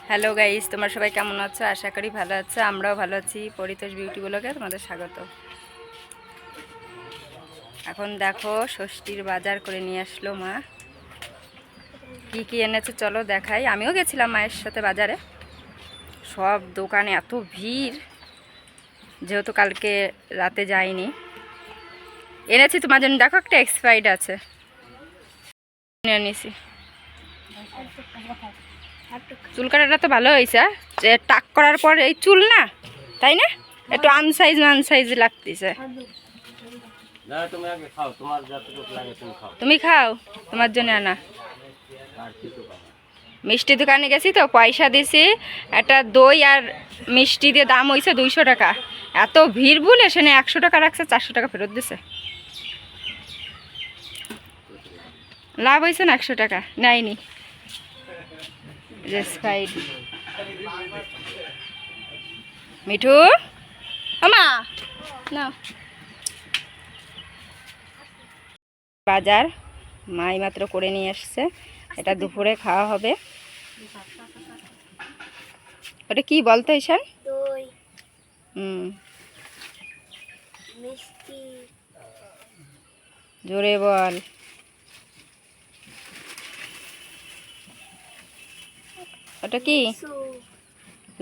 Hello guys, তোমরা সবাই কেমন আছো? আশা করি ভালো আছো। আমরাও ভালো আছি। পরিতোষ বিউটি ব্লগে তোমাদের স্বাগত। এখন দেখো ষষ্ঠীর বাজার করে নিয়ে আসলো মা। কি কি এনেছে চলো দেখাই। আমিও গেছিলাম মায়ের সাথে বাজারে। সব দোকানে এত ভিড়, যেহেতু কালকে রাতে যাইনি। এনেছি তোমার জন্য, দেখো একটা এক্সপায়ার্ড আছে, নিয়ে নিছি। চুল কাটাটা তো ভালো হয়েছে, টাক করার পর এই চুল না, তাই না? একটু আনসাইজ লাগতেছে। তুমি খাও, তোমার জন্য আনা। মিষ্টি দোকানে গেছি তো, পয়সা দিছি, একটা দই আর মিষ্টি দিয়ে দাম হয়েছে 200 টাকা। এত ভিড় বলে সেখানে 100 টাকা রাখছে, 400 টাকা ফেরত দিছে। লাভ হয়েছে না, 100 টাকা নেয়নি। মিঠু আমা না, বাজার মাই মাত্র করে নিয়ে আসছে, এটা দুপুরে খাওয়া হবে। ওটা কি বলতো ঈশান? জোরে বল। ওটা কি?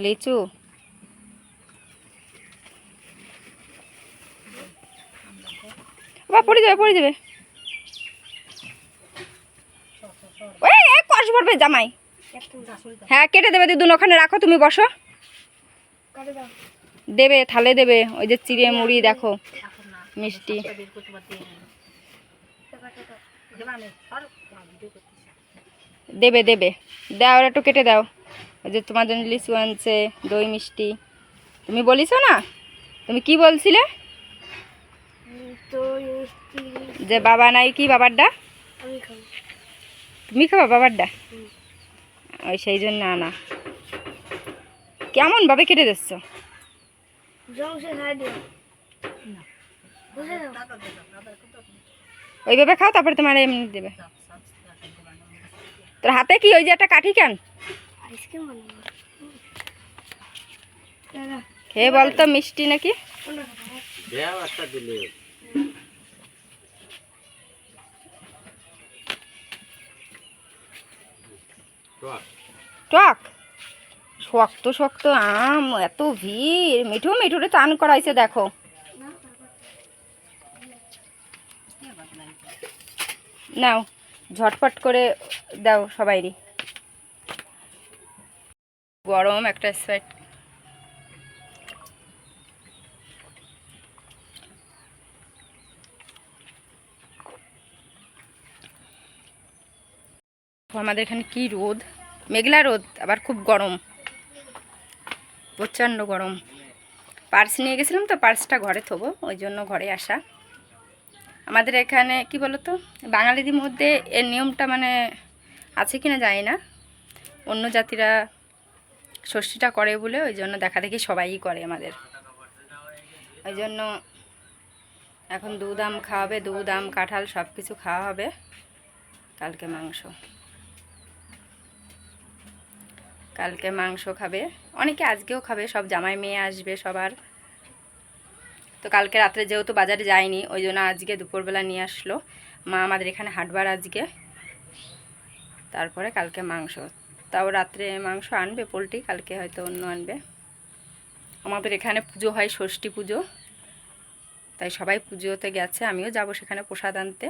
লিচু। পড়ে যাবে কষ পড়বে জামাই। হ্যাঁ কেটে দেবে দিদুন, ওখানে রাখো, তুমি বসো। দেবে থালে দেবে, ওই যে চিড়ে মুড়ি দেখো, মিষ্টি দেবে দাও, একটু কেটে দাও। ওই যে তোমার জন্য লিচু আনছে, দই মিষ্টি। তুমি বলিস না, তুমি কি বলছিলে যে বাবা নাই? কি বাবারটা? তুমি খাবা বাবারটা? ওই সেই জন্য আনা। কেমন ভাবে কেটে দিচ্ছ? ওইভাবে খাও, তারপরে তোমার এমনি দেবে। তোর হাতে কি ওই যে একটা কাঠি কেন? হে বলতো মিষ্টি নাকি? টক শক্ত আম, এত ভিড়। মিঠুরে টান করাইছে দেখো। নাও ঝটপট করে দাও সবাইরই। গরম একটা স্প্রাইট। আমাদের এখানে কি রোদ, মেঘলা রোদ, আবার খুব গরম, প্রচণ্ড গরম। পার্স নিয়ে গেছিলাম তো, পার্সটা ঘরে থবো, ওই জন্য ঘরে আসা। আমাদের এখানে কি বলতো, বাঙালিদের মধ্যে এর নিয়মটা মানে আছে কিনা জানি না, অন্য জাতিরা ষষ্ঠীটা করে বলে ওই জন্য দেখা দেখি সবাই করে আমাদের। ওই জন্য এখন দুধ আম খাওয়া হবে, দুধ আম কাঁঠাল সব কিছু খাওয়া হবে। কালকে মাংস খাবে অনেকে, আজকেও খাবে, সব জামাই মেয়ে আসবে সবার। তো কালকে রাত্রে যেহেতু বাজারে যায়নি, ওই জন্য আজকে দুপুরবেলা নিয়ে আসলো মা। আমাদের এখানে হাটবার আজকে, তারপরে কালকে মাংস। তাও রাত্রে মাংস আনবে পোলট্রি, কালকে হয়তো অন্য আনবে। আমাদের এখানে পুজো হয়, ষষ্ঠী পুজো, তাই সবাই পুজোতে গেছে, আমিও যাব সেখানে প্রসাদ আনতে।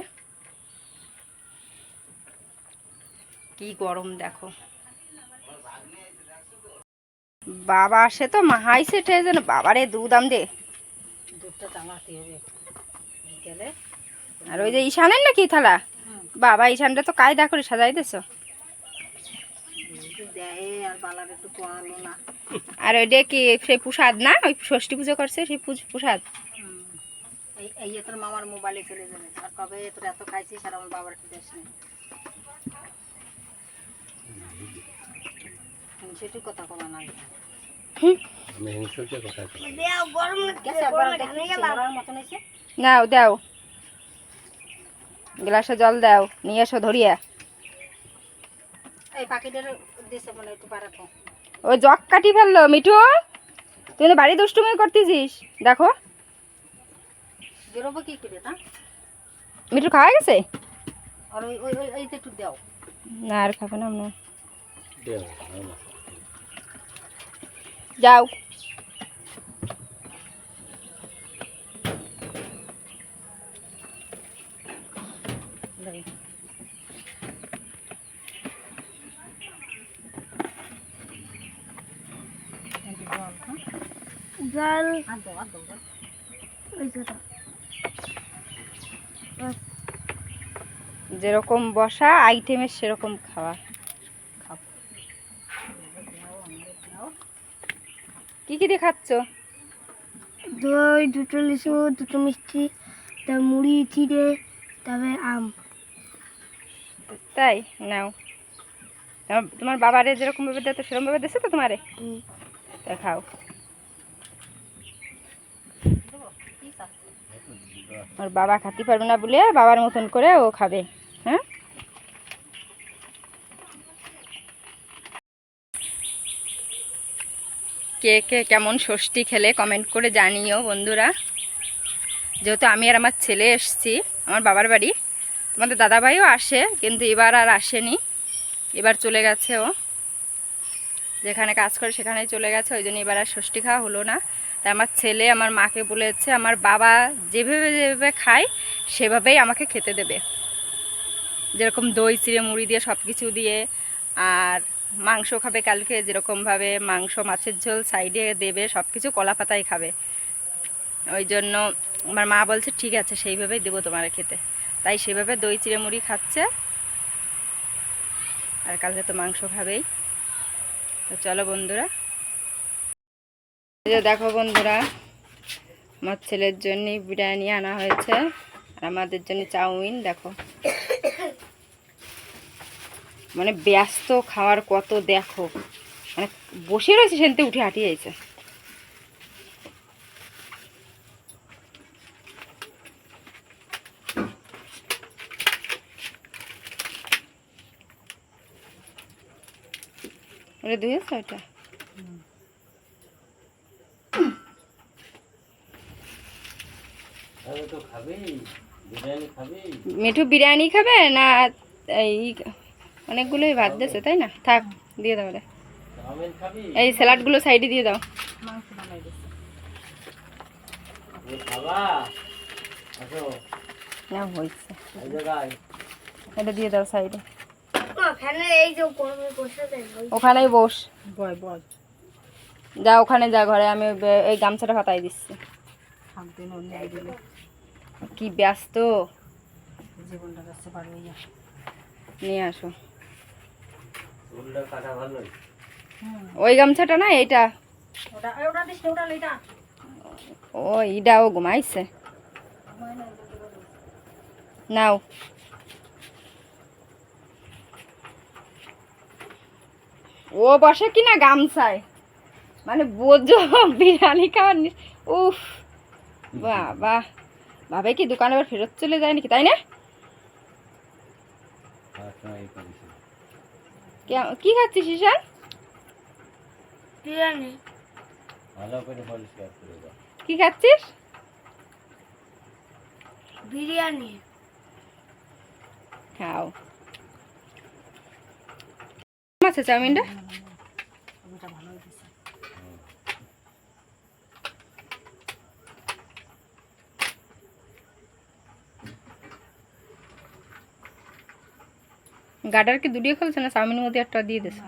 কি গরম দেখো। বাবা আসে তো মাহাই সেটে যেন, বাবারে দুধ আম দে, দুধটা টাঙাতে হবে বিকেলে। আর ওই যে ঈশানের নাকি থালা, বাবা ঈশানটা তো কায়দা করে সাজাই দিছো। আর ওইটা কি সেই প্রসাদ না, ওই ষষ্ঠী পুজো করছে সেই প্রসাদ। এই তোর মামার মোবাইলে চলে যাবে, আর কবে তোর এত খাইছিস আর আমার বাবার কি দেশ নেই, সেটু কথা কমা না। নাও দাও, গ্লাসে জল দাও, নিয়ে এসো ধরিয়া। এই পাখিটার ও জগ কাটি ফেললো মিঠু, তুই তো বাড়ি দুষ্টুমি করতেছিস। দেখো মিঠু খাওয়া গেছে না, আর খাবে না আমরা, যাও। যেরকম বসা আইটেমের সেরকম খাওয়া। কি কি দিয়ে খাচ্ছ? দই, দুটো লিচু, দুটো মিষ্টি, তারপর মুড়ি, চিড়ে, তারপরে আম। তাই নাও, তোমার বাবারে যেরকম ভাবে দেয় সেরকম ভাবে দিচ্ছে তো তোমারে, তা খাও। ওর বাবা খাতে পারবে না বলে বাবার মতন করে ও খাবে। হ্যাঁ, কে কে কেমন ষষ্ঠী খেলে কমেন্ট করে জানিও বন্ধুরা। যেহেতু আমি আর আমার ছেলে এসছি আমার বাবার বাড়ি, তোমাদের দাদাভাইও আসে কিন্তু এবার আর আসেনি, এবার চলে গেছে, ও যেখানে কাজ করে সেখানেই চলে গেছে, ওই জন্য এবার আর ষষ্ঠী খাওয়া হলো না। তাই আমার ছেলে আমার মাকে বলেছে আমার বাবা যেভাবে যেভাবে খায় সেভাবেই আমাকে খেতে দেবে, যেরকম দই চিড়ে মুড়ি দিয়ে সব কিছু দিয়ে, আর মাংস খাবে কালকে যেরকমভাবে মাংস মাছের ঝোল সাইডে দেবে, সব কিছু কলা পাতায় খাবে। ওই জন্য আমার মা বলছে ঠিক আছে সেইভাবেই দেবো তোমার খেতে, তাই সেভাবে দই চিড়ে মুড়ি খাচ্ছে, আর কালকে তো মাংস খাবেই। তো চলো বন্ধুরা, দেখো বন্ধুরা আমার ছেলের জন্য বিরিয়ানি আনা হয়েছে আর আমাদের জন্য চাউমিন। দেখো মানে ব্যস্ত খাওয়ার কত, দেখো মানে বসে রয়েছে সেনতে উঠে হাঁটিয়ে যাইছে। ওটা ধুয়েছ ওটা? মিঠু বিরিয়ানি খাবে না? এই অনেকগুলোই ভাত দিয়েছে তাই না, থাক দিয়ে দাও, এই স্যালাডগুলো সাইডে দিয়ে দাও। না হয়েছে, এটা দিয়ে দাও সাইডে, ওখানেই বস, যা ওখানে যা ঘরে, আমি এই গামছাটা পাতাই দিচ্ছি। কি ব্যস্ত, নিয়ে আসো ওই গামছাটা না, এইটা ও ইডা ও ঘুমাইছে, নাও। ও বসে কিনা গামছায়, মানে বোঝো বিরিয়ানি খাওয়ার। উফ বাবা, ভাবে কি দোকানে আবার ফেরত চলে যায় নাকি, তাই না? কি খাচ্ছিস ঈশান? বিরিয়ানি। কি খাচ্ছিস? বিরিয়ানি খাও। আছে চাউমিনটা, গাডার কি দুটিয়ে খুলছে না চাউমিনের মধ্যে একটা দিয়ে দিছে?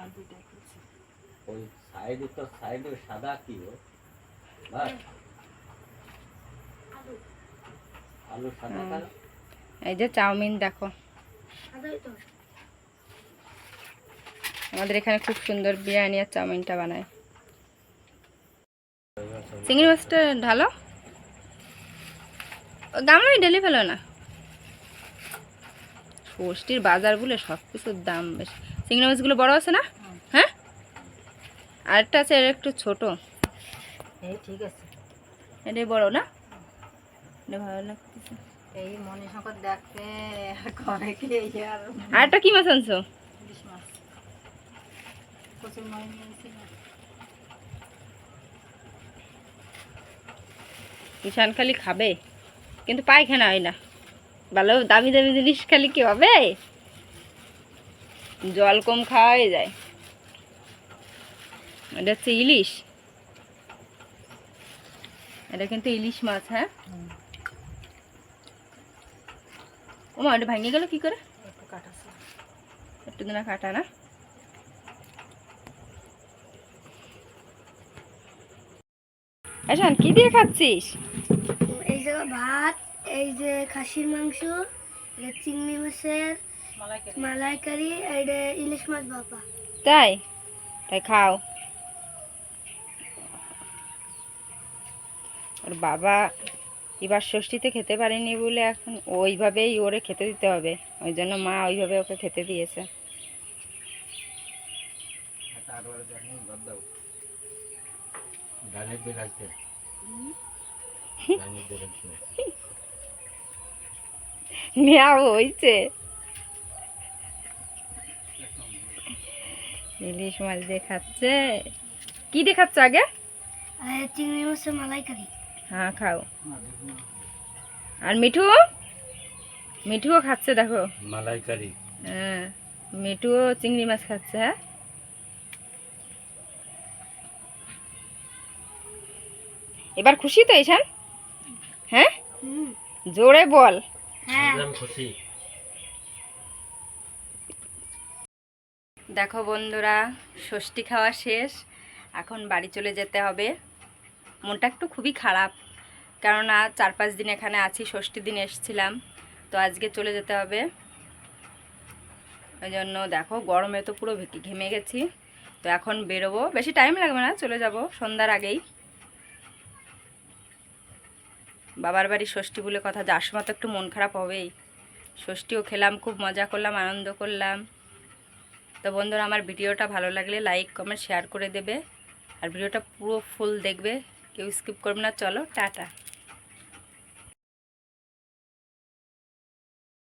এই যে চাউমিন দেখো, আমাদের এখানে খুব সুন্দর বিরিয়ানি আর চাউমিনটা বানায়। চিংড়ি মাছটা ঢালো, গামলাই ঢেলে ফেলো না, ষষ্ঠীর বাজার বলে সব কিছুর দাম বেশি। চিংড়ি মাছগুলো বড় আছে না? হ্যাঁ, আরেকটা আছে, এর একটু ছোট, ঠিক আছে, এটাই বড় না, এটা ভালো লাগতেছে। এই মনে সংকট দেখতে করে কি আর আরেকটা কি মাছ আনছো? ঈশান খালি খাবে কিন্তু পায়খানা হয় না। ভালো দামি দামি জিনিস খালি কি হবে, জল কম খাওয়াই যায়। এটা হচ্ছে ইলিশ, এটা কিন্তু ইলিশ মাছ। হ্যাঁ ওমা, এটা ভাঙিয়ে গেল কি করে? একটু দিনা কাটা না। ঈশান কি দিয়ে খাচ্ছিস? এই যে ভাত, এই যে খাসির মাংস, এটা চিংড়ি মাছের মালাইকারি, এটা ইলিশ মাছ বাবা। তাই তাই খাও। ওর বাবা এবার ষষ্ঠীতে খেতে পারেনি বলে এখন ওইভাবেই ওরে খেতে দিতে হবে, ওই জন্য মা ওইভাবে ওকে খেতে দিয়েছে। নেওয়া হয়েছে। ইলিশ মাছ দিয়ে খাচ্ছে। কি দিয়ে খাচ্ছ আগে? আর চিংড়ি মাছের মালাইকারি। হ্যাঁ খাও। আর মিঠু, মিঠুও খাচ্ছে দেখো মালাইকারি। হ্যাঁ, মিঠুও চিংড়ি মাছ খাচ্ছে। হ্যাঁ এবার খুশি তো ঈশান? হ্যাঁ জোরে বল। হ্যাঁ খুশি। দেখো বন্ধুরা, ষষ্ঠী খাওয়া শেষ, এখন বাড়ি চলে যেতে হবে। মনটা একটু খুবই খারাপ, কেননা 4-5 দিন এখানে আছি, ষষ্ঠী দিন এসেছিলাম, তো আজকে চলে যেতে হবে। ওই জন্য দেখো গরমে তো পুরো ঘেমে গেছি। তো এখন বেরোবো, বেশি টাইম লাগবে না, চলে যাব সন্ধ্যার আগেই। বাবার বাড়ি ষষ্ঠী বলে কথা, যার সময় তো একটু মন খারাপ হবেই। ষষ্ঠীও খেলাম, খুব মজা করলাম, আনন্দ করলাম। তো বন্ধুরা, আমার ভিডিওটা ভালো লাগলে লাইক কমেন্ট শেয়ার করে দেবে, আর ভিডিওটা পুরো ফুল দেখবে, কেউ স্কিপ করবে না। চলো টাটা।